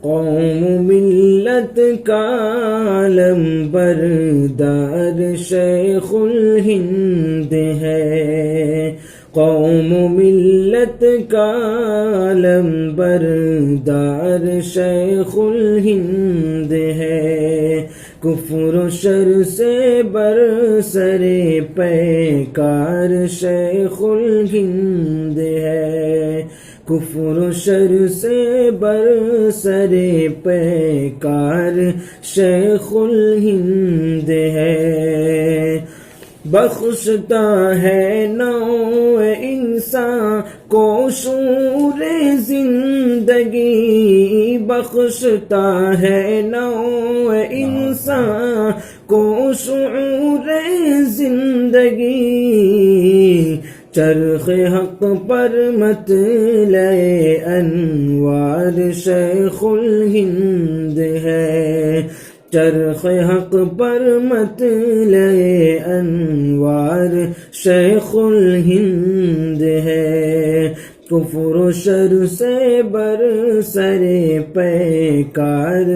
قوم ملت کا علم بردار شیخ الہند ہے، قوم ملت کا علم بردار شیخ الہند ہے، کفر و شر سے برسر پیکار شیخ الہند ہے، کفر و شر سے برسر پیکار شیخ الہند ہے، بخشتا ہے نوع انسان کو شعور زندگی، بخشتا ہے نوع انسان کو شعور زندگی، چرخ حق پر مطلع انوار شیخ الہند ہے، چرخ حق پر مطلع انوار شیخ الہند ہے، کفر و شر سے برسر پیکار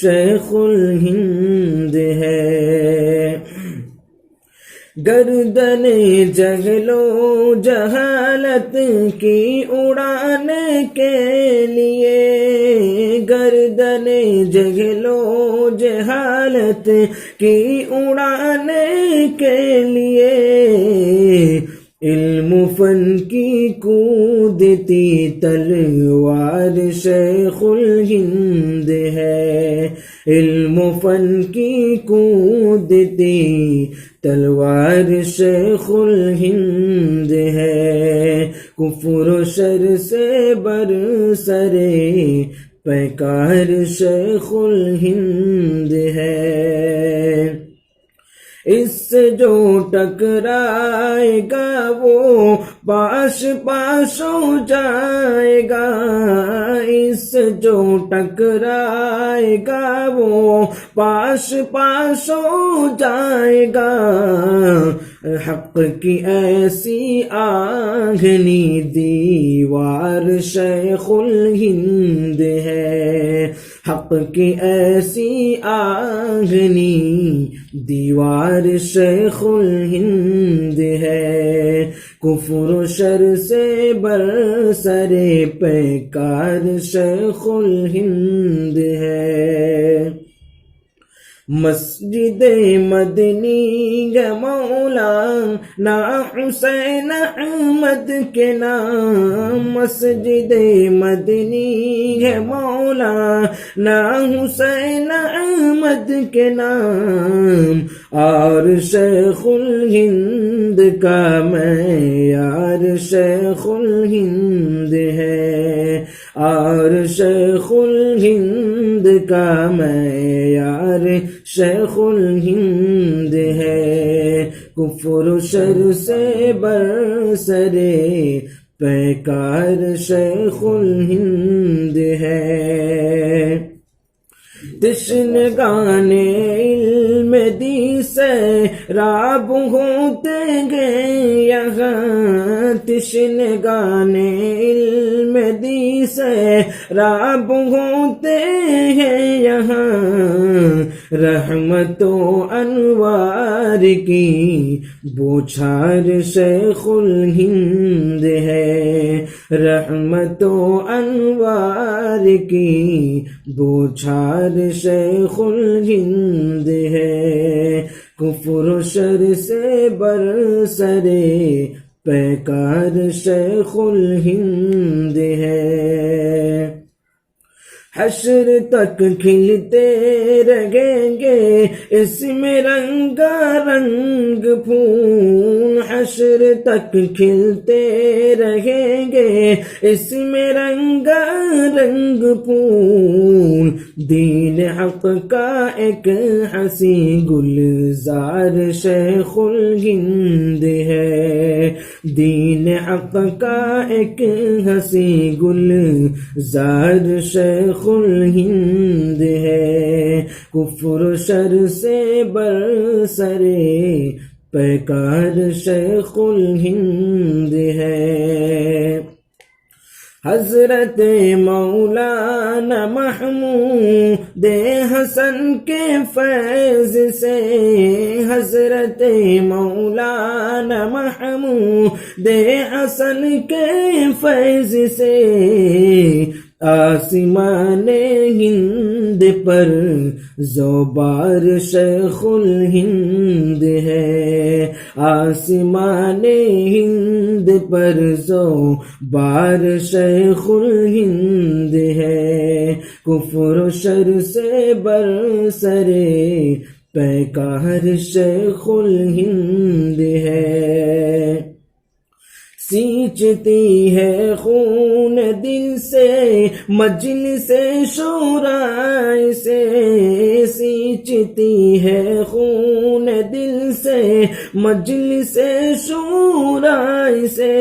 شیخ الہند ہے، گردن جہل و جہالت کی اڑانے کے لیے، گردن جہل و جہالت کی اڑانے کے لیے، علم فن کی کودتی تلوار شیخ الہند ہے، علم فن کی کودتی تلوار شیخ الہند ہے، کفر و شر سے برسر پیکار شیخ الہند ہے، اس سے جو ٹکرائے گا وہ پاش پاش ہو جائے گا، اس سے جو ٹکرائے گا وہ پاش پاش ہو جائے گا، حق کی ایسی آہنی دیوار شیخ الہند ہے، حق کی ایسی آہنی دیوار شیخ الہند ہے، کفر و شر سے برسر پیکار شیخ الہند ہے، مسجد مدنی ہے مولانا حسین احمد کے نام، مسجد مدنی ہے مولانا حسین احمد کے نام، اور شیخ الہند کا معیار شیخ الہند ہے، اور شیخ الہند کا معیار شیخ الہند ہے، کفر و شر سے برسر پیکار شیخ الہند ہے، تشنگان علم دی سے راب ہوتے گئے یہاں، تشنگان علم دی سے راب ہوتے ہیں یہاں، رحمت و انوار کی بوچھار شیخ الہند ہے، رحمت و انوار کی بوچھار شیخ الہند ہے، کفر و شر سے برسر پیکار شیخ الہند ہے، حشر تک کھلتے رہیں گے اس میں رنگا رنگ پھول، حشر تک کھلتے رہیں گے اس میں رنگا رنگ پھول، دین حق کا ایک حسی گلزار شیخ الہند ہے، دین حق کا ایک حسی گلزار شیخ الہند ہے، کفر و شر سے برسر پیکار شیخ الہند ہے، حضرت مولانا محمود حسن کے فیض سے، حضرت مولانا محمود حسن کے فیض سے آسمان ہند پر زوبار شیخ الہند ہے، آسمان ہند پر زوبار شیخ الہند ہے، کفر و شر سے برسرے پیکار شیخ الہند ہے، سینچتی ہے خون دل سے مجلس شورا سے، سینچتی ہے خون دل سے مجلس شورا سے،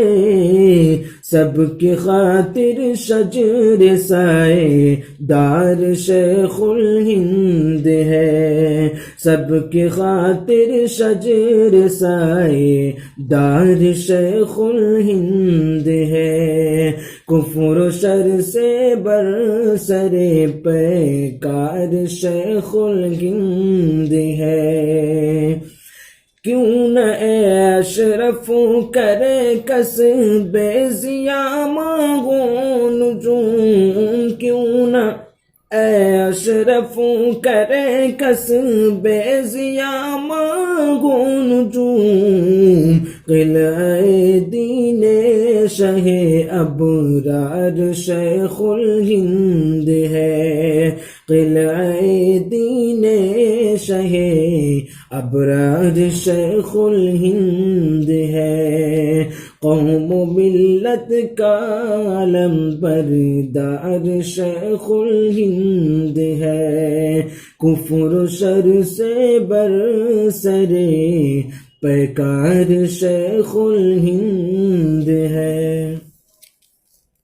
سب کی خاطر شجر سائے دار شیخ الہند ہے، سب کی خاطر شجر سائے دار شیخ الہند ہے، کفر و شر سے برسرے پیکار شیخ الہند ہے، کیوں نہ اے اشرف کرے کسب ضیاء مانگو نجوم، کیوں نہ اے اشرف کرے کسب ضیاء مانگو نجوم، قلعہ دین شہ ابرار شیخ الہند ہے، قلعہ دین شہ ابرار شیخ الہند ہے، قوم و ملت کا علم بردار شیخ الہند ہے، کفر و شر سے برسرے پیکار شیخ الہند ہے۔